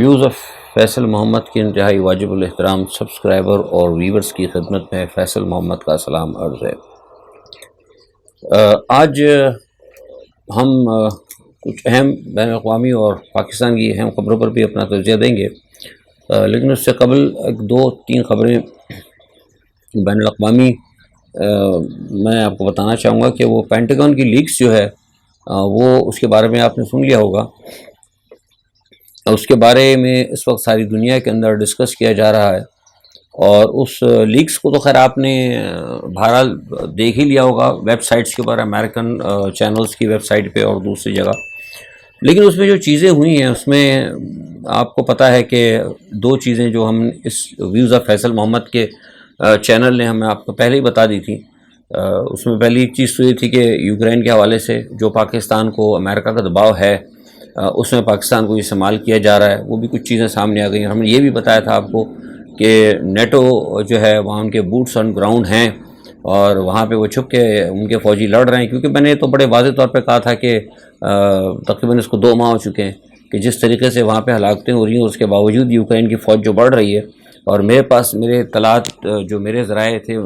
Views of Faisal محمد کی انتہائی واجب الاحترام سبسکرائبر اور ویورز کی خدمت میں فیصل محمد کا سلام عرض ہے۔ آج ہم کچھ اہم بین الاقوامی اور پاکستان کی اہم خبروں پر بھی اپنا تجزیہ دیں گے، لیکن اس سے قبل ایک دو تین خبریں بین الاقوامی میں آپ کو بتانا چاہوں گا کہ وہ پینٹاگن کی لیکس جو ہے وہ اس کے بارے میں آپ نے سن لیا ہوگا۔ اس کے بارے میں اس وقت ساری دنیا کے اندر ڈسکس کیا جا رہا ہے، اور اس لیکس کو تو خیر آپ نے بہرحال دیکھ ہی لیا ہوگا ویب سائٹس کے اوپر، امریکن چینلز کی ویب سائٹ پہ اور دوسری جگہ۔ لیکن اس میں جو چیزیں ہوئی ہیں اس میں آپ کو پتہ ہے کہ دو چیزیں جو ہم اس ویوز آف فیصل محمد کے چینل نے ہمیں آپ کو پہلے ہی بتا دی تھی۔ اس میں پہلی ایک چیز تو یہ تھی کہ یوکرین کے حوالے سے جو پاکستان کو امریکہ کا دباؤ ہے اس میں پاکستان کو استعمال کیا جا رہا ہے، وہ بھی کچھ چیزیں سامنے آ گئی ہیں۔ ہم نے یہ بھی بتایا تھا آپ کو کہ نیٹو جو ہے وہاں ان کے بوٹس آن گراؤنڈ ہیں اور وہاں پہ وہ چھپ کے ان کے فوجی لڑ رہے ہیں، کیونکہ میں نے تو بڑے واضح طور پہ کہا تھا کہ تقریباً اس کو 2 ماہ ہو چکے ہیں کہ جس طریقے سے وہاں پہ ہلاکتیں ہو رہی ہیں، اس کے باوجود یوکرین کی فوج جو بڑھ رہی ہے، اور میرے پاس میرے اطلاعات جو میرے ذرائع تھے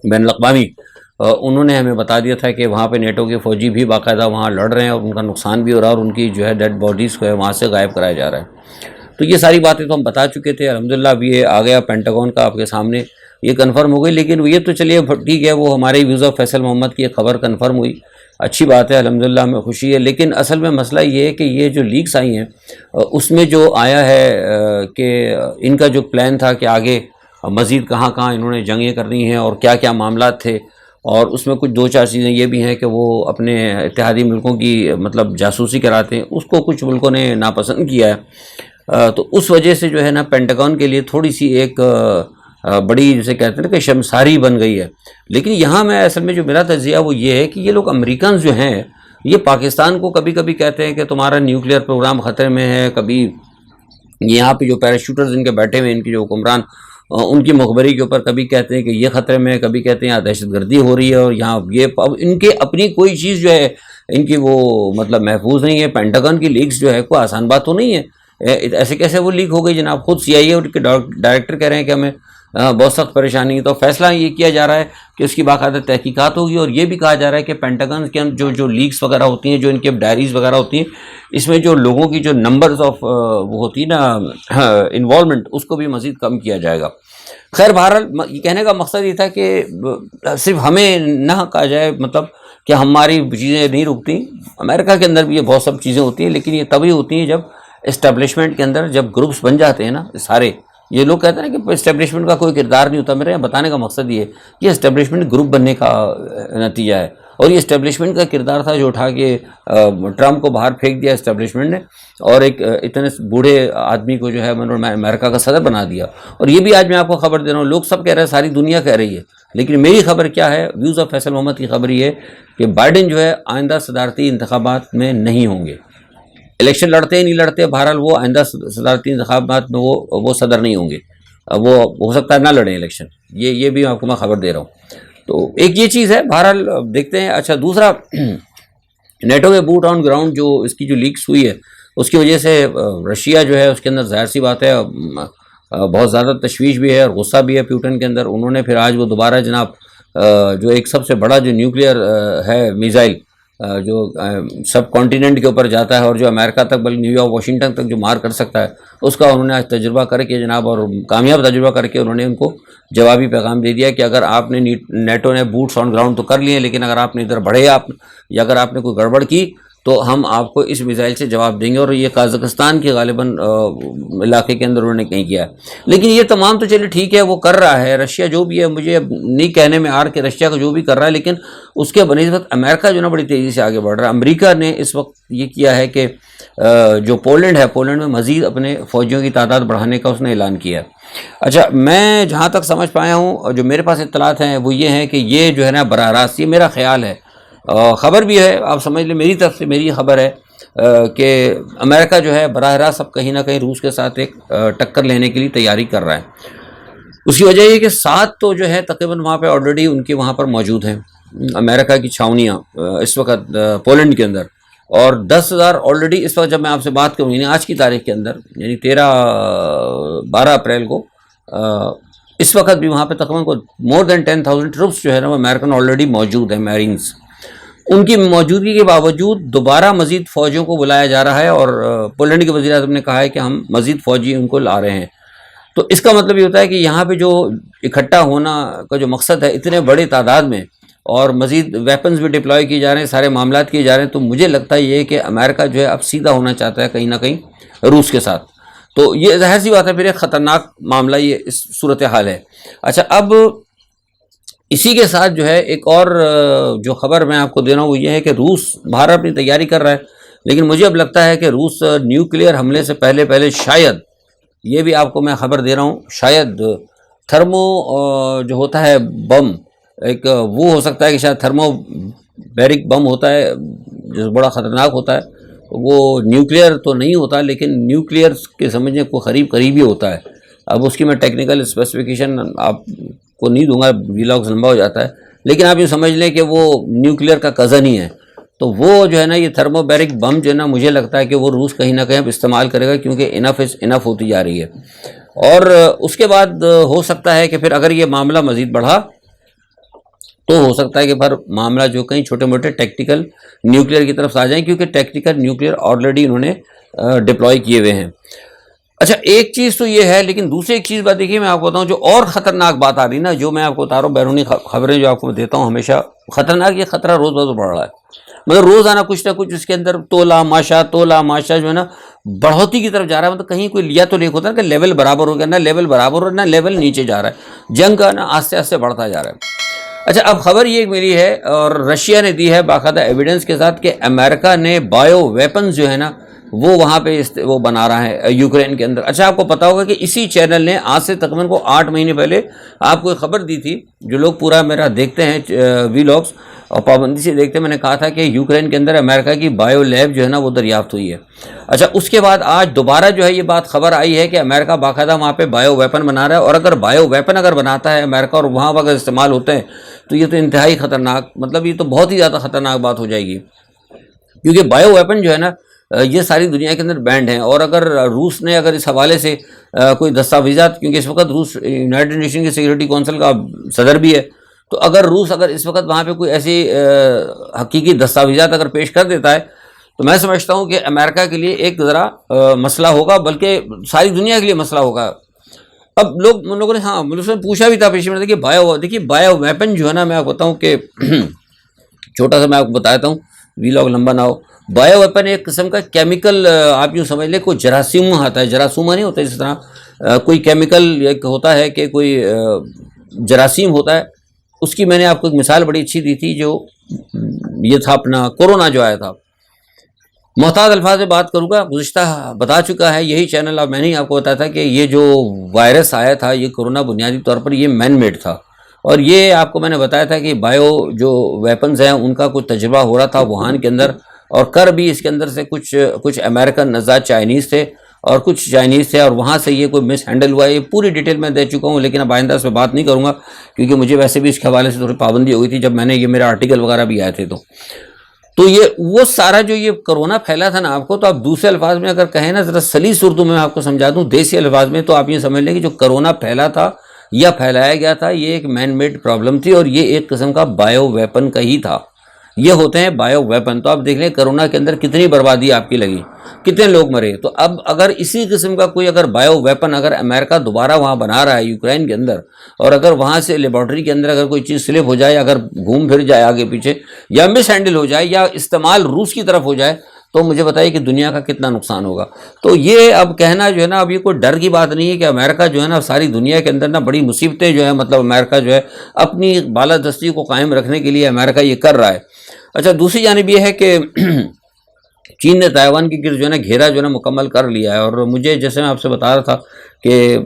بین الاقوامی، انہوں نے ہمیں بتا دیا تھا کہ وہاں پہ نیٹو کے فوجی بھی باقاعدہ وہاں لڑ رہے ہیں اور ان کا نقصان بھی ہو رہا ہے اور ان کی جو ہے ڈیڈ باڈیز کو ہے وہاں سے غائب کرایا جا رہا ہے۔ تو یہ ساری باتیں تو ہم بتا چکے تھے، الحمدللہ اب یہ آ گیا پینٹاگن کا آپ کے سامنے، یہ کنفرم ہو گئی۔ لیکن یہ تو چلیے ٹھیک ہے، وہ ہمارے ویوز آف فیصل محمد کی ایک خبر کنفرم ہوئی، اچھی بات ہے، الحمدللہ ہمیں خوشی ہے۔ لیکن اصل میں مسئلہ یہ ہے کہ یہ جو لیکس آئی ہیں اس میں جو آیا ہے کہ ان کا جو پلان تھا کہ آگے مزید کہاں کہاں انہوں نے جنگیں کرنی ہیں اور کیا کیا معاملات تھے، اور اس میں کچھ 2-4 چیزیں یہ بھی ہیں کہ وہ اپنے اتحادی ملکوں کی مطلب جاسوسی کراتے ہیں، اس کو کچھ ملکوں نے ناپسند کیا ہے۔ تو اس وجہ سے جو ہے نا پینٹاگن کے لیے تھوڑی سی ایک بڑی جسے کہتے ہیں کہ شرمساری بن گئی ہے۔ لیکن یہاں میں اصل میں جو میرا تجزیہ وہ یہ ہے کہ یہ لوگ امریکنز جو ہیں یہ پاکستان کو کبھی کبھی کہتے ہیں کہ تمہارا نیوکلیئر پروگرام خطرے میں ہے، کبھی یہاں پہ جو پیراشوٹرز ان کے بیٹھے ہوئے ان کے جو حکمران ان کی مخبری کے اوپر کبھی کہتے ہیں کہ یہ خطرے میں ہے، کبھی کہتے ہیں یہاں دہشت گردی ہو رہی ہے، اور یہاں یہ ان کے اپنی کوئی چیز جو ہے ان کی وہ مطلب محفوظ نہیں ہے۔ پینٹاگن کی لیکس جو ہے کوئی آسان بات تو نہیں ہے، ایسے کیسے وہ لیک ہو گئی جناب؟ خود CIA اور کے ڈائریکٹر کہہ رہے ہیں کہ ہمیں بہت سخت پریشانی ہے۔ تو فیصلہ یہ کیا جا رہا ہے کہ اس کی باقاعدہ تحقیقات ہوگی، اور یہ بھی کہا جا رہا ہے کہ پینٹاگن کے جو لیکس وغیرہ ہوتی ہیں، جو ان کے ڈائریز وغیرہ ہوتی ہیں، اس میں جو لوگوں کی جو نمبرز آف وہ ہوتی ہے نا انوالومنٹ، اس کو بھی مزید کم کیا جائے گا۔ خیر بہرحال یہ کہنے کا مقصد یہ تھا کہ صرف ہمیں نہ کہا جائے مطلب کہ ہماری چیزیں نہیں رکتی، امریکہ کے اندر بھی یہ بہت سب چیزیں ہوتی ہیں، لیکن یہ تبھی ہوتی ہیں جب اسٹیبلشمنٹ کے اندر جب گروپس بن جاتے ہیں نا سارے۔ یہ لوگ کہتے ہیں نا کہ اسٹیبلشمنٹ کا کوئی کردار نہیں ہوتا، میرے بتانے کا مقصد یہ ہے کہ اسٹیبلشمنٹ گروپ بننے کا نتیجہ ہے، اور یہ اسٹیبلشمنٹ کا کردار تھا جو اٹھا کے ٹرمپ کو باہر پھینک دیا اسٹیبلشمنٹ نے، اور ایک اتنے بوڑھے آدمی کو جو ہے امریکہ کا صدر بنا دیا۔ اور یہ بھی آج میں آپ کو خبر دے رہا ہوں، لوگ سب کہہ رہے ہیں، ساری دنیا کہہ رہی ہے، لیکن میری خبر کیا ہے، ویوز آف فیصل محمد کی خبر یہ ہے کہ بائیڈن جو ہے آئندہ صدارتی انتخابات میں نہیں ہوں گے۔ الیکشن لڑتے ہی نہیں لڑتے، بہرحال وہ آئندہ صدارتی انتخابات میں وہ صدر نہیں ہوں گے، وہ ہو سکتا ہے نہ لڑیں الیکشن، یہ بھی آپ کو میں خبر دے رہا ہوں۔ تو ایک یہ چیز ہے، بہرحال دیکھتے ہیں۔ اچھا دوسرا، نیٹو کے بوٹ آن گراؤنڈ جو اس کی جو لیکس ہوئی ہے اس کی وجہ سے رشیا جو ہے اس کے اندر ظاہر سی بات ہے بہت زیادہ تشویش بھی ہے اور غصہ بھی ہے پیوٹن کے اندر۔ انہوں نے پھر آج وہ دوبارہ جناب جو ایک سب سے بڑا جو نیوکلیئر ہے میزائل جو سب کانٹیننٹ کے اوپر جاتا ہے اور جو امریکہ تک بلکہ نیو یارک واشنگٹن تک جو مار کر سکتا ہے، اس کا انہوں نے آج تجربہ کر کے جناب، اور کامیاب تجربہ کر کے انہوں نے ان کو جوابی پیغام دے دیا کہ اگر آپ نے نیٹو نے بوٹس آن گراؤنڈ تو کر لیے، لیکن اگر آپ نے ادھر بڑھے یا اگر آپ نے کوئی گڑبڑ کی تو ہم آپ کو اس میزائل سے جواب دیں گے۔ اور یہ قازقستان کے غالباً علاقے کے اندر انہوں نے کہیں کیا ہے۔ لیکن یہ تمام تو چلیے ٹھیک ہے، وہ کر رہا ہے رشیا جو بھی ہے، مجھے اب نہیں کہنے میں آر کہ رشیا کا جو بھی کر رہا ہے، لیکن اس کے بنسبت امریکہ جو نا بڑی تیزی سے آگے بڑھ رہا ہے۔ امریکہ نے اس وقت یہ کیا ہے کہ جو پولینڈ ہے، پولینڈ میں مزید اپنے فوجیوں کی تعداد بڑھانے کا اس نے اعلان کیا ہے۔ اچھا میں جہاں تک سمجھ پایا ہوں اور جو میرے پاس اطلاعات ہیں وہ یہ ہیں کہ یہ جو ہے نا براہ راست، یہ میرا خیال ہے، خبر بھی ہے، آپ سمجھ لیں میری طرف سے میری خبر ہے کہ امریکہ جو ہے براہ راست اب کہیں نہ کہیں روس کے ساتھ ایک ٹکر لینے کے لیے تیاری کر رہا ہے۔ اس کی وجہ یہ کہ 7 تو جو ہے تقریباً وہاں پہ آلریڈی ان کے وہاں پر موجود ہیں امریکہ کی چھاؤنیاں اس وقت پولینڈ کے اندر، اور 10,000 آلریڈی اس وقت جب میں آپ سے بات کروں، یعنی آج کی تاریخ کے اندر، یعنی 12 اپریل کو، اس وقت بھی وہاں پہ تقریباً کو مور دین 10,000 ٹروپس جو ہے نا وہ امریکن آلریڈی موجود ہیں، میرینز۔ ان کی موجودگی کے باوجود دوبارہ مزید فوجیوں کو بلایا جا رہا ہے، اور پولینڈ کے وزیر اعظم نے کہا ہے کہ ہم مزید فوجی ان کو لا رہے ہیں۔ تو اس کا مطلب یہ ہوتا ہے کہ یہاں پہ جو اکٹھا ہونا کا جو مقصد ہے اتنے بڑے تعداد میں، اور مزید ویپنز بھی ڈپلوائے کیے جا رہے ہیں، سارے معاملات کیے جا رہے ہیں، تو مجھے لگتا ہے یہ کہ امریکہ جو ہے اب سیدھا ہونا چاہتا ہے کہیں نہ کہیں روس کے ساتھ۔ تو یہ ظاہر سی بات ہے پھر ایک خطرناک معاملہ یہ اس صورتحال ہے۔ اچھا، اب اسی کے ساتھ جو ہے ایک اور جو خبر میں آپ کو دے رہا ہوں وہ یہ ہے کہ روس باہر اپنی تیاری کر رہا ہے، لیکن مجھے اب لگتا ہے کہ روس نیوکلیئر حملے سے پہلے شاید، یہ بھی آپ کو میں خبر دے رہا ہوں، شاید تھرمو جو ہوتا ہے بم، ایک وہ ہو سکتا ہے کہ شاید تھرمو بیرک بم ہوتا ہے جو بڑا خطرناک ہوتا ہے، وہ نیوکلیئر تو نہیں ہوتا لیکن نیوکلیئر کے سمجھنے کو قریب ہی ہوتا ہے۔ اب اس کی میں ٹیکنیکل اسپیسیفیکیشن آپ کو نہیں دوں گا، ویلاگز لمبا ہو جاتا ہے، لیکن آپ یہ سمجھ لیں کہ وہ نیوکلیئر کا کزن ہی ہے۔ تو وہ جو ہے نا یہ تھرمو بیرک بم جو ہے نا مجھے لگتا ہے کہ وہ روس کہیں نہ کہیں اب استعمال کرے گا، کیونکہ انف از انف ہوتی جا رہی ہے۔ اور اس کے بعد ہو سکتا ہے کہ پھر اگر یہ معاملہ مزید بڑھا تو ہو سکتا ہے کہ پھر معاملہ جو کہیں چھوٹے موٹے ٹیکٹیکل نیوکلیئر کی طرف آ جائیں، کیونکہ ٹیکٹیکل نیوکلیئر آلریڈی انہوں نے ڈپلوائے کیے ہوئے ہیں۔ اچھا، ایک چیز تو یہ ہے، لیکن دوسری ایک چیز بات دیکھیے میں آپ کو بتاؤں جو اور خطرناک بات آ رہی نا، جو میں آپ کو بتا رہا ہوں بیرونی خبریں جو آپ کو دیتا ہوں ہمیشہ خطرناک، یہ خطرہ روز روز بڑھ رہا ہے، مطلب روزانہ کچھ نہ کچھ اس کے اندر تولا ماشا جو ہے نا بڑھوتی کی طرف جا رہا ہے، مطلب کہیں کوئی لیا تو نہیں ہوتا کہ لیول برابر ہو گیا، نہ لیول برابر ہو، نہ لیول نیچے جا رہا ہے، جنگ کا نا آہستہ آہستہ بڑھتا جا رہا ہے۔ اچھا، اب خبر یہ ملی ہے اور رشیا نے دی ہے باقاعدہ ایویڈنس کے ساتھ کہ امریکہ نے بایو ویپنز جو ہے نا وہ وہاں پہ وہ بنا رہا ہے یوکرین کے اندر۔ اچھا، آپ کو پتا ہوگا کہ اسی چینل نے آج سے تقریباً کو 8 مہینے پہلے آپ کو ایک خبر دی تھی، جو لوگ پورا میرا دیکھتے ہیں ویلاگس اور پابندی سے دیکھتے ہیں، میں نے کہا تھا کہ یوکرین کے اندر امریکہ کی بایو لیب جو ہے نا وہ دریافت ہوئی ہے۔ اچھا، اس کے بعد آج دوبارہ جو ہے یہ بات خبر آئی ہے کہ امریکہ باقاعدہ وہاں پہ بایو ویپن بنا رہا ہے، اور اگر بایو ویپن اگر بناتا ہے امریکہ اور وہاں اگر استعمال ہوتے ہیں تو یہ تو انتہائی خطرناک، مطلب یہ تو بہت ہی زیادہ خطرناک بات ہو جائے گی، کیونکہ بایو ویپن جو ہے نا یہ ساری دنیا کے اندر بینڈ ہیں۔ اور اگر روس نے اگر اس حوالے سے کوئی دستاویزات، کیونکہ اس وقت روس یونائٹڈ نیشن کی سیکورٹی کونسل کا صدر بھی ہے، تو اگر روس اگر اس وقت وہاں پہ کوئی ایسی حقیقی دستاویزات اگر پیش کر دیتا ہے تو میں سمجھتا ہوں کہ امریکہ کے لیے ایک ذرا مسئلہ ہوگا، بلکہ ساری دنیا کے لیے مسئلہ ہوگا۔ اب لوگوں نے مجھ سے پوچھا بھی تھا پیش میں، دیکھیے بایو ویپن جو ہے نا، میں آپ کو بتاؤں کہ چھوٹا سا میں آپ کو بتاتا ہوں، ویلاگ لمبا نہ ہو۔ بایو ویپن ایک قسم کا کیمیکل، آپ یوں سمجھ لیں کوئی جراثیم آتا ہے، جراثیمہ نہیں ہوتا، جس طرح کوئی کیمیکل ایک ہوتا ہے کہ کوئی جراثیم ہوتا ہے، اس کی میں نے آپ کو ایک مثال بڑی اچھی دی تھی، جو یہ تھا اپنا کورونا جو آیا تھا۔ محتاط الفاظ میں بات کروں گا، گزشتہ بتا چکا ہے یہی چینل، اب میں نے آپ کو بتایا تھا کہ یہ جو وائرس آیا تھا یہ کورونا بنیادی طور پر یہ مین میڈ تھا، اور یہ آپ کو میں نے بتایا تھا کہ بایو جو ویپنز ہیں ان کا کچھ تجربہ ہو رہا تھا ووہان کے اندر، اور کر بھی اس کے اندر سے کچھ امریکن نژاد چائنیز تھے اور کچھ چائنیز تھے، اور وہاں سے یہ کوئی مس ہینڈل ہوا ہے۔ یہ پوری ڈیٹیل میں دے چکا ہوں، لیکن اب آئندہ اس پہ بات نہیں کروں گا، کیونکہ مجھے ویسے بھی اس کے حوالے سے تھوڑی پابندی ہو گئی تھی جب میں نے یہ میرا آرٹیکل وغیرہ بھی آئے تھے۔ تو یہ وہ سارا جو یہ کرونا پھیلا تھا نا آپ کو، تو آپ دوسرے الفاظ میں اگر کہیں نا ذرا سلیس اردو میں آپ کو سمجھا دوں دیسی الفاظ میں، تو آپ یہ سمجھ لیں کہ جو کرونا پھیلا تھا یا پھیلایا گیا تھا یہ ایک مین میڈ پرابلم تھی، اور یہ ایک قسم کا بایو ویپن کا ہی تھا۔ یہ ہوتے ہیں بایو ویپن۔ تو آپ دیکھ لیں کرونا کے اندر کتنی بربادی آپ کی لگی، کتنے لوگ مرے۔ تو اب اگر اسی قسم کا کوئی اگر بایو ویپن اگر امریکہ دوبارہ وہاں بنا رہا ہے یوکرین کے اندر، اور اگر وہاں سے لیبارٹری کے اندر اگر کوئی چیز سلپ ہو جائے، اگر گھوم پھر جائے آگے پیچھے، یا مس ہینڈل ہو جائے، یا استعمال روس کی طرف ہو جائے، تو مجھے بتائیے کہ دنیا کا کتنا نقصان ہوگا۔ تو یہ اب کہنا جو ہے نا، اب یہ کوئی ڈر کی بات نہیں ہے کہ امریکہ جو ہے نا ساری دنیا کے اندر نا بڑی مصیبتیں جو ہے، مطلب امریکہ جو ہے اپنی بالادستی کو قائم رکھنے کے لیے امریکہ یہ کر رہا ہے۔ اچھا، دوسری جانب یہ ہے کہ چین نے تائیوان کی گرد جو ہے نا گھیرا جو ہے نا مکمل کر لیا ہے، اور مجھے جیسے میں آپ سے بتا رہا تھا کہ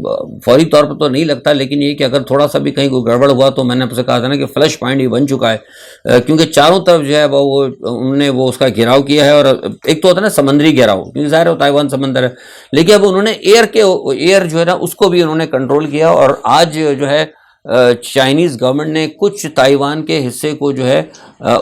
فوری طور پر تو نہیں لگتا، لیکن یہ کہ اگر تھوڑا سا بھی کہیں کوئی گڑبڑ ہوا تو میں نے آپ سے کہا تھا نا کہ فلش پوائنٹ یہ بن چکا ہے، کیونکہ چاروں طرف جو ہے وہ انہوں نے وہ اس کا گھیراؤ کیا ہے، اور ایک تو ہوتا ہے نا سمندری گھیراؤ، کیونکہ ظاہر ہے تائیوان سمندر ہے، لیکن اب انہوں نے ایئر جو ہے نا اس کو بھی انہوں نے کنٹرول کیا، اور آج جو ہے چائنیز گورنمنٹ نے کچھ تائیوان کے حصے کو جو ہے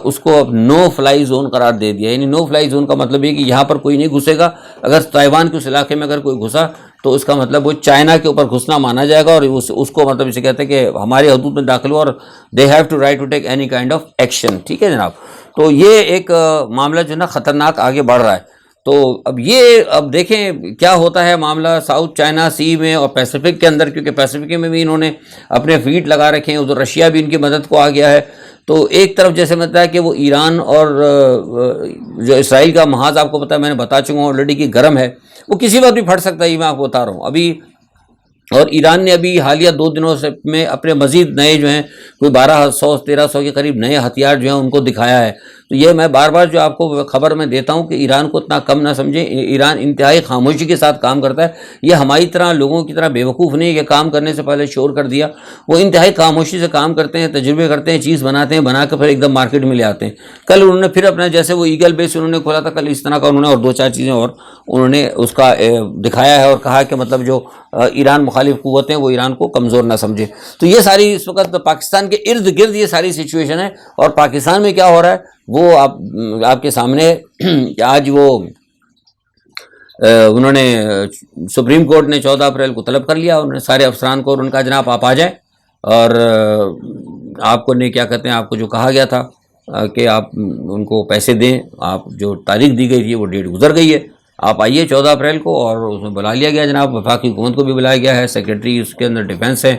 اس کو اب نو فلائی زون قرار دے دیا. یعنی نو فلائی زون کا مطلب یہ کہ یہاں پر کوئی نہیں گھسے گا. اگر تائیوان کے اس علاقے میں اگر کوئی گھسا تو اس کا مطلب وہ چائنا کے اوپر گھسنا مانا جائے گا, اور اس کو مطلب اسے کہتے ہیں کہ ہمارے حدود میں داخل ہو اور they have to right to take any kind of action. ٹھیک ہے جناب. تو یہ ایک معاملہ جو ہے نا خطرناک آگے بڑھ رہا ہے. تو اب دیکھیں کیا ہوتا ہے معاملہ ساؤتھ چائنا سی میں اور پیسیفک کے اندر, کیونکہ پیسیفک میں بھی انہوں نے اپنے فیٹ لگا رکھے ہیں, ادھر رشیا بھی ان کی مدد کو آ گیا ہے. تو ایک طرف جیسے ملتا ہے کہ وہ ایران اور جو اسرائیل کا محاذ آپ کو پتہ ہے, میں نے بتا چکا ہوں آلریڈی کہ گرم ہے, وہ کسی وقت بھی پھٹ سکتا ہے, یہ میں آپ کو بتا رہا ہوں ابھی. اور ایران نے ابھی حالیہ 2 دنوں سے میں اپنے مزید نئے جو ہیں کوئی 1200-1300 کے قریب نئے ہتھیار جو ہیں ان کو دکھایا ہے. تو یہ میں بار بار جو آپ کو خبر میں دیتا ہوں کہ ایران کو اتنا کم نہ سمجھیں. ایران انتہائی خاموشی کے ساتھ کام کرتا ہے. یہ ہماری طرح لوگوں کی طرح بیوقوف نہیں ہے کہ کام کرنے سے پہلے شور کر دیا. وہ انتہائی خاموشی سے کام کرتے ہیں, تجربے کرتے ہیں, چیز بناتے ہیں, بنا کے پھر ایک دم مارکیٹ میں لے آتے ہیں. کل انہوں نے پھر اپنا جیسے وہ ایگل بیس انہوں نے کھولا تھا, کل اس طرح کا انہوں نے اور 2-4 چیزیں اور انہوں نے اس کا دکھایا ہے اور کہا کہ مطلب جو ایران مخالف قوتیں وہ ایران کو کمزور نہ سمجھے. تو یہ ساری اس وقت پاکستان کے ارد گرد یہ ساری سچویشن ہے. اور پاکستان میں کیا ہو رہا ہے وہ آپ کے سامنے کہ آج وہ انہوں نے سپریم کورٹ نے 14 اپریل کو طلب کر لیا, انہوں نے سارے افسران کو, اور ان کا جناب آپ آ جائیں, اور آپ کو نے کیا کہتے ہیں آپ کو جو کہا گیا تھا کہ آپ ان کو پیسے دیں, آپ جو تاریخ دی گئی تھی وہ ڈیٹ گزر گئی ہے, آپ آئیے 14 اپریل کو. اور اس میں بلا لیا گیا جناب, وفاقی حکومت کو بھی بلایا گیا ہے, سیکرٹری اس کے اندر ڈیفنس ہے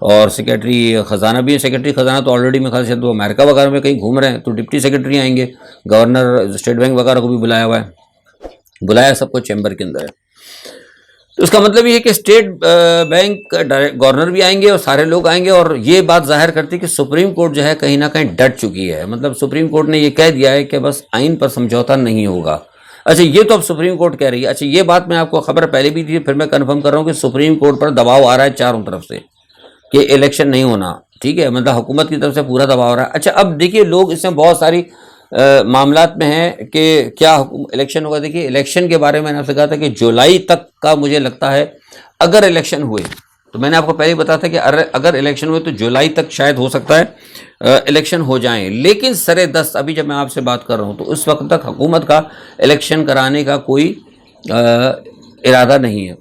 اور سیکرٹری خزانہ بھی ہے. سیکرٹری خزانہ تو آلریڈی میں خیال سے تو امریکہ وغیرہ میں کہیں گھوم رہے ہیں, تو ڈپٹی سیکرٹری آئیں گے, گورنر اسٹیٹ بینک وغیرہ کو بھی بلایا ہوا ہے, بلایا سب کو چیمبر کے اندر ہے. تو اس کا مطلب یہ ہے کہ اسٹیٹ بینک گورنر بھی آئیں گے اور سارے لوگ آئیں گے. اور یہ بات ظاہر کرتی ہے کہ سپریم کورٹ جو ہے کہیں نہ کہیں ڈٹ چکی ہے. مطلب سپریم کورٹ نے یہ کہہ دیا ہے کہ بس آئین پر سمجھوتا نہیں ہوگا. اچھا یہ تو اب سپریم کورٹ کہہ رہی ہے. اچھا یہ بات میں آپ کو خبر پہلے بھی تھی, پھر میں کنفرم کر رہا ہوں کہ سپریم کورٹ پر دباؤ آ رہا ہے چاروں طرف سے کہ الیکشن نہیں ہونا. ٹھیک ہے, مطلب حکومت کی طرف سے پورا دباؤ آ رہا ہے. اچھا اب دیکھیے لوگ اس میں بہت ساری معاملات میں ہیں کہ کیا الیکشن ہوگا. دیکھیے الیکشن کے بارے میں نے آپ سے کہا تھا کہ جولائی تک کا مجھے لگتا ہے اگر الیکشن ہوئے, تو میں نے آپ کو پہلے ہی بتا تھا کہ اگر الیکشن ہوئے تو جولائی تک شاید ہو سکتا ہے الیکشن ہو جائیں. لیکن سر دست ابھی جب میں آپ سے بات کر رہا ہوں تو اس وقت تک حکومت کا الیکشن کرانے کا کوئی ارادہ نہیں ہے.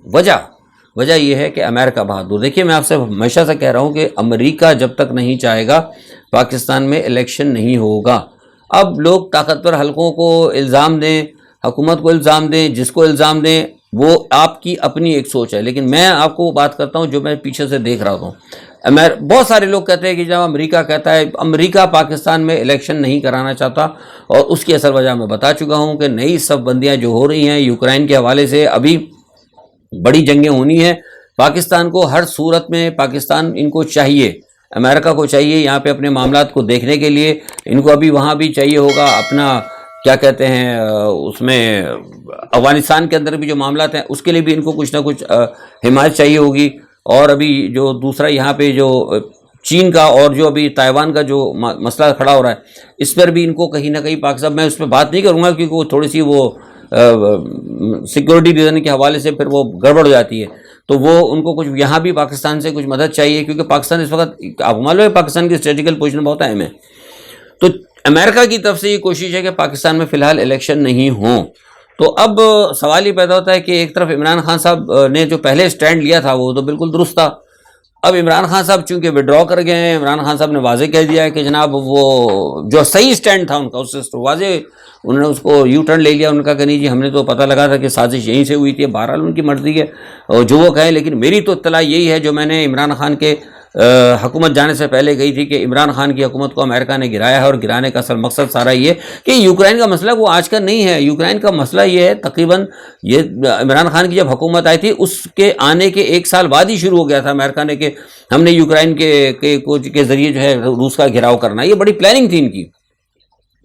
وجہ یہ ہے کہ امریکہ بہادر. دیکھیے میں آپ سے ہمیشہ سے کہہ رہا ہوں کہ امریکہ جب تک نہیں چاہے گا پاکستان میں الیکشن نہیں ہوگا. اب لوگ طاقتور حلقوں کو الزام دیں, حکومت کو الزام دیں, جس کو الزام دیں, وہ آپ کی اپنی ایک سوچ ہے. لیکن میں آپ کو بات کرتا ہوں جو میں پیچھے سے دیکھ رہا ہوں. بہت سارے لوگ کہتے ہیں کہ جب امریکہ کہتا ہے, امریکہ پاکستان میں الیکشن نہیں کرانا چاہتا, اور اس کی اصل وجہ میں بتا چکا ہوں کہ نئی صف بندیاں جو ہو رہی ہیں یوکرائن کے حوالے سے, ابھی بڑی جنگیں ہونی ہیں پاکستان کو. ہر صورت میں پاکستان ان کو چاہیے, امریکہ کو چاہیے یہاں پہ اپنے معاملات کو دیکھنے کے لیے. ان کو ابھی وہاں بھی چاہیے ہوگا اپنا کیا کہتے ہیں اس میں افغانستان کے اندر بھی جو معاملات ہیں اس کے لیے بھی ان کو کچھ نہ کچھ حمایت چاہیے ہوگی. اور ابھی جو دوسرا یہاں پہ جو چین کا اور جو ابھی تائیوان کا جو مسئلہ کھڑا ہو رہا ہے, اس پر بھی ان کو کہیں نہ کہیں پاکستان, میں اس پہ بات نہیں کروں گا کیونکہ وہ تھوڑی سی وہ سیکورٹی ریزن کے حوالے سے پھر وہ گڑبڑ ہو جاتی ہے. تو وہ ان کو کچھ یہاں بھی پاکستان سے کچھ مدد چاہیے, کیونکہ پاکستان اس وقت آپ معلوم ہے پاکستان کی اسٹریٹجیکل پوزیشن بہت اہم ہے. تو امریکہ کی طرف سے یہ کوشش ہے کہ پاکستان میں فی الحال الیکشن نہیں ہوں. تو اب سوال یہ پیدا ہوتا ہے کہ ایک طرف عمران خان صاحب نے جو پہلے سٹینڈ لیا تھا وہ تو بالکل درست تھا. اب عمران خان صاحب چونکہ وڈرا کر گئے ہیں, عمران خان صاحب نے واضح کہہ دیا ہے کہ جناب وہ جو صحیح سٹینڈ تھا ان کا اس سے واضح انہوں نے اس کو یو ٹرن لے لیا. ان کا کہ نہیں جی ہم نے تو پتہ لگا تھا کہ سازش یہیں سے ہوئی تھی. بہرحال ان کی مرضی ہے اور جو وہ کہیں, لیکن میری تو اطلاع یہی ہے جو میں نے عمران خان کے حکومت جانے سے پہلے گئی تھی کہ عمران خان کی حکومت کو امریکہ نے گرایا ہے, اور گرانے کا اصل مقصد سارا یہ کہ یوکرائن کا مسئلہ وہ آج کا نہیں ہے. یوکرائن کا مسئلہ یہ ہے تقریباً یہ عمران خان کی جب حکومت آئی تھی اس کے آنے کے 1 سال بعد ہی شروع ہو گیا تھا امریکہ نے کہ ہم نے یوکرائن کے ذریعے جو ہے روس کا گھیراؤ کرنا. یہ بڑی پلاننگ تھی ان کی.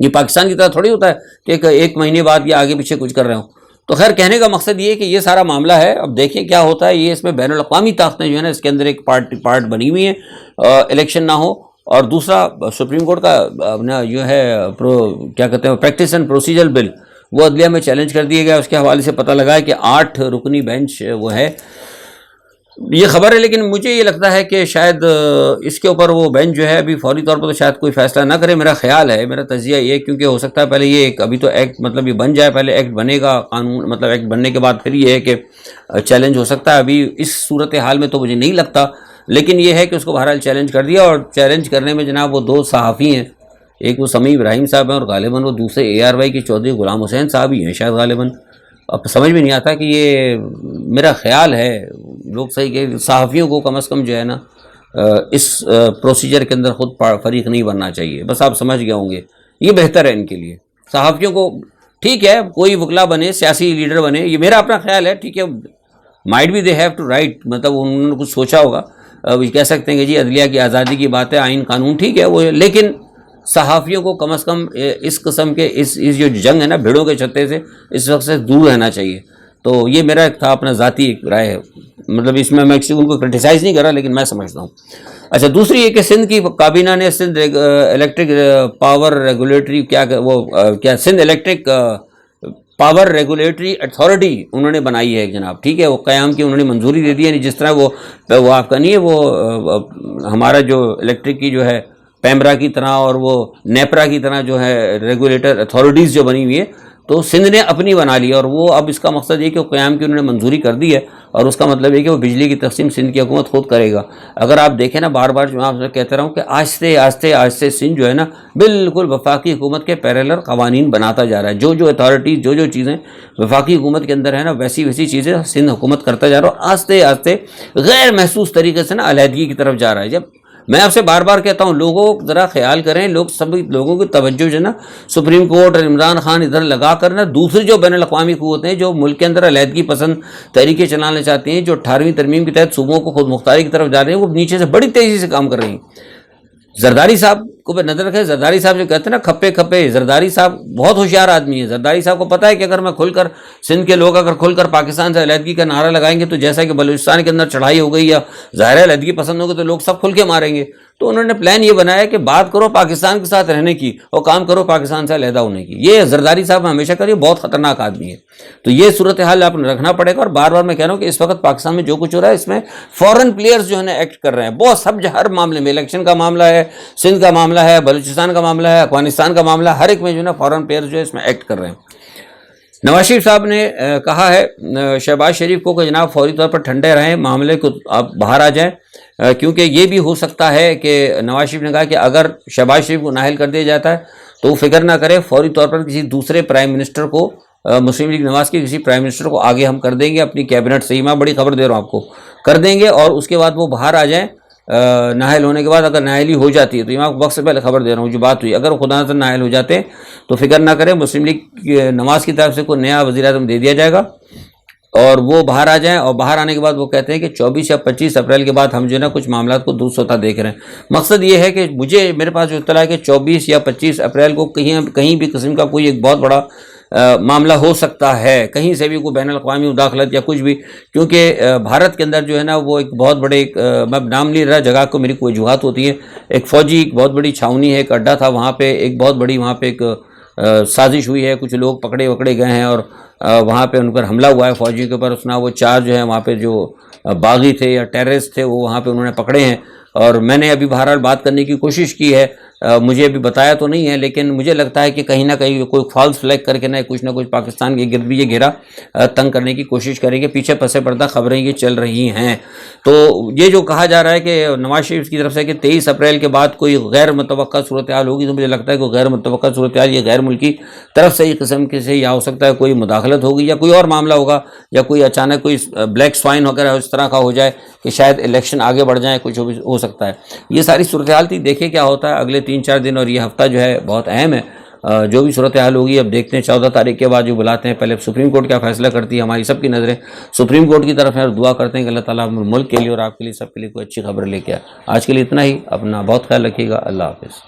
یہ پاکستان کی طرح تھوڑی ہوتا ہے کہ 1 مہینے بعد یا آگے پیچھے کچھ کر رہے ہوں. تو خیر کہنے کا مقصد یہ ہے کہ یہ سارا معاملہ ہے. اب دیکھیں کیا ہوتا ہے. یہ اس میں بین الاقوامی طاقتیں جو ہے نا اس کے اندر ایک پارٹ بنی ہوئی ہیں الیکشن نہ ہو. اور دوسرا سپریم کورٹ کا اپنا جو ہے کیا کہتے ہیں پریکٹس اینڈ پروسیجر بل وہ عدلیہ میں چیلنج کر دیا گیا. اس کے حوالے سے پتہ لگا ہے کہ 8 رکنی بینچ وہ ہے یہ خبر ہے، لیکن مجھے یہ لگتا ہے کہ شاید اس کے اوپر وہ بینچ جو ہے ابھی فوری طور پر تو شاید کوئی فیصلہ نہ کرے، میرا خیال ہے، میرا تجزیہ یہ، کیونکہ ہو سکتا ہے پہلے یہ ایک ابھی تو ایکٹ مطلب یہ بن جائے، پہلے ایکٹ بنے گا قانون، مطلب ایکٹ بننے کے بعد پھر یہ ہے کہ چیلنج ہو سکتا ہے، ابھی اس صورتحال میں تو مجھے نہیں لگتا، لیکن یہ ہے کہ اس کو بہرحال چیلنج کر دیا، اور چیلنج کرنے میں جناب وہ دو صحافی ہیں، ایک وہ سمیع ابراہیم صاحب ہیں اور غالباً وہ دوسرے ARY کے چودھری غلام حسین صاحب ہی ہیں شاید غالباً۔ اب سمجھ میں نہیں آتا کہ یہ، میرا خیال ہے لوگ صحیح کہ صحافیوں کو کم از کم جو ہے نا اس پروسیجر کے اندر خود فریق نہیں بننا چاہیے، بس آپ سمجھ گئے ہوں گے، یہ بہتر ہے ان کے لیے۔ صحافیوں کو ٹھیک ہے کوئی وکلا بنے، سیاسی لیڈر بنے، یہ میرا اپنا خیال ہے، ٹھیک ہے، might be they have to right, مطلب انہوں نے کچھ سوچا ہوگا، کہہ سکتے ہیں کہ جی عدلیہ کی آزادی کی بات ہے، آئین قانون ٹھیک ہے وہ، لیکن صحافیوں کو کم از کم اس قسم کے اس جو جنگ ہے نا بھیڑوں کے چھتے سے، اس وقت سے دور رہنا چاہیے۔ تو یہ میرا ایک تھا اپنا ذاتی ایک رائے ہے، مطلب اس میں کسی کو کرٹیسائز نہیں کر رہا، لیکن میں سمجھتا ہوں۔ اچھا، دوسری یہ کہ سندھ کی کابینہ نے سندھ الیکٹرک پاور ریگولیٹری کیا Sindh electric power regulatory authority انہوں نے بنائی ہے جناب، ٹھیک ہے، وہ قیام کی انہوں نے منظوری دے دی ہے، یعنی جس طرح وہ آپ کا نہیں ہے وہ ہمارا جو الیکٹرک کی جو ہے پیمرا کی طرح اور وہ نیپرا کی طرح جو ہے ریگولیٹر اتھارٹیز جو بنی ہوئی ہے، تو سندھ نے اپنی بنا لی، اور وہ اب اس کا مقصد یہ کہ وہ قیام کی انہوں نے منظوری کر دی ہے، اور اس کا مطلب یہ کہ وہ بجلی کی تقسیم سندھ کی حکومت خود کرے گا۔ اگر آپ دیکھیں نا، بار بار جو میں آپ سے کہتا رہا ہوں کہ آہستہ آہستہ سندھ جو ہے نا بالکل وفاقی حکومت کے پیرالر قوانین بناتا جا رہا ہے، جو اتھارٹیز جو چیزیں وفاقی حکومت کے اندر ہے نا ویسی چیزیں سندھ حکومت کرتا جا رہا ہے، اور آہستہ غیر محسوس طریقے سے نا علیحدگی کی طرف جا رہا ہے۔ جب میں آپ سے بار بار کہتا ہوں لوگوں ذرا خیال کریں، سبھی لوگوں کی توجہ جو ہے نا سپریم کورٹ اور عمران خان ادھر لگا کر نا دوسری جو بین الاقوامی قوتیں جو ملک کے اندر علیحدگی پسند طریقے چلانا چاہتی ہیں، جو 18ویں ترمیم کے تحت صوبوں کو خود مختاری کی طرف جا رہے ہیں، وہ نیچے سے بڑی تیزی سے کام کر رہی ہیں۔ زرداری صاحب کو پہ نظر رکھے، زرداری صاحب جو کہتے ہیں نا کھپے، زرداری صاحب بہت ہوشیار آدمی ہے۔ زرداری صاحب کو پتہ ہے کہ اگر میں کھل کر سندھ کے لوگ اگر کھل کر پاکستان سے علیحدگی کا نعرہ لگائیں گے تو جیسا کہ بلوچستان کے اندر چڑھائی ہو گئی یا ظاہر علیحدگی پسند ہوگی تو لوگ سب کھل کے ماریں گے، تو انہوں نے پلان یہ بنایا کہ بات کرو پاکستان کے ساتھ رہنے کی اور کام کرو پاکستان سے علیحدہ ہونے کی۔ یہ زرداری صاحب ہمیشہ کریے، بہت خطرناک آدمی ہے، تو یہ صورتحال آپ نے رکھنا پڑے گا۔ اور بار بار میں کہہ رہا ہوں کہ اس وقت پاکستان میں جو کچھ ہو رہا ہے اس میں فورن پلیئرز جو ہے نا ایکٹ کر رہے ہیں، بہت سب ہر معاملے میں، الیکشن کا معاملہ ہے، سندھ کا معاملہ ہے، بلوچستان کا معاملہ ہے، افغانستان کا معاملہ ہے، ہر ایک میں جو ہے نا فورن پلیئرز جو ہے اس میں ایکٹ کر رہے ہیں۔ نواز شریف صاحب نے کہا ہے شہباز شریف کو کہ جناب فوری طور پر ٹھنڈے رہیں، معاملے کو آپ باہر آ جائیں، کیونکہ یہ بھی ہو سکتا ہے کہ نواز شریف نے کہا کہ اگر شہباز شریف کو نااہل کر دیا جاتا ہے تو وہ فکر نہ کرے، فوری طور پر کسی دوسرے پرائم منسٹر کو، مسلم لیگ نواز کے کسی پرائم منسٹر کو آگے ہم کر دیں گے اپنی کیبنٹ سے ہی، میں بڑی خبر دے رہا ہوں آپ کو، کر دیں گے، اور اس کے بعد وہ باہر آ جائیں نااہل ہونے کے بعد۔ اگر نااہلی ہو جاتی ہے تو یہ میں وقت سے پہلے خبر دے رہا ہوں جو بات ہوئی، اگر خدا نہ نااہل ہو جاتے ہیں تو فکر نہ کریں، مسلم لیگ نواز کی طرف سے کوئی نیا وزیر اعظم دے دیا جائے گا اور وہ باہر آ جائیں، اور باہر آنے کے بعد وہ کہتے ہیں کہ 24 یا 25 اپریل کے بعد ہم جو ہے نا کچھ معاملات کو درست ہوتا دیکھ رہے ہیں۔ مقصد یہ ہے کہ میرے پاس جو اطلاع ہے کہ 24 یا 25 اپریل کو کہیں بھی قسم کا کوئی ایک بہت بڑا معاملہ ہو سکتا ہے، کہیں سے بھی کوئی بین الاقوامی مداخلت یا کچھ بھی، کیونکہ بھارت کے اندر جو ہے نا وہ ایک بہت بڑے میں نام نہیں رہا جگہ کو، میری کوئی وجوہات ہوتی ہے، ایک فوجی ایک بہت بڑی چھاونی ہے، ایک اڈا تھا وہاں پہ، ایک بہت بڑی وہاں پہ ایک سازش ہوئی ہے، کچھ لوگ پکڑے گئے ہیں اور وہاں پہ ان پر حملہ ہوا ہے فوجی کے اوپر، اسنا وہ 4 جو ہے وہاں پہ جو باغی تھے یا ٹیررسٹ تھے وہ وہاں پہ انہوں نے پکڑے ہیں، اور میں نے ابھی بہرحال بات کرنے کی کوشش کی ہے، مجھے ابھی بتایا تو نہیں ہے، لیکن مجھے لگتا ہے کہ کہیں نہ کہیں کوئی فالس فلیگ کر کے نہ کچھ پاکستان کے گرد بھی یہ گھیرا تنگ کرنے کی کوشش کریں گے، پیچھے پس پردہ خبریں یہ چل رہی ہیں۔ تو یہ جو کہا جا رہا ہے کہ نواز شریف کی طرف سے کہ 23 اپریل کے بعد کوئی غیر متوقع صورتحال ہوگی، تو مجھے لگتا ہے کہ غیر متوقع صورتحال یہ غیر ملکی طرف سے یہ قسم کے سے یا ہو سکتا ہے کوئی مداخلت ہوگی یا کوئی اور معاملہ ہوگا، یا کوئی اچانک کوئی بلیک سوائن وغیرہ اس طرح کا ہو جائے کہ شاید الیکشن آگے بڑھ جائیں، کچھ ہو سکتا ہے۔ یہ ساری صورتحال تھی، دیکھیں کیا ہوتا ہے اگلے 3-4 دن، اور یہ ہفتہ جو ہے بہت اہم ہے، جو بھی صورتحال ہوگی اب دیکھتے ہیں۔ 14 تاریخ کے بعد جو بلاتے ہیں، پہلے سپریم کورٹ کیا فیصلہ کرتی ہے، ہماری سب کی نظریں سپریم کورٹ کی طرف ہیں، اور دعا کرتے ہیں کہ اللہ تعالیٰ ملک کے لیے اور آپ کے لیے سب کے لیے کوئی اچھی خبر لے کے آئے۔ آج کے لیے اتنا ہی، اپنا بہت خیال رکھیے گا، اللہ حافظ۔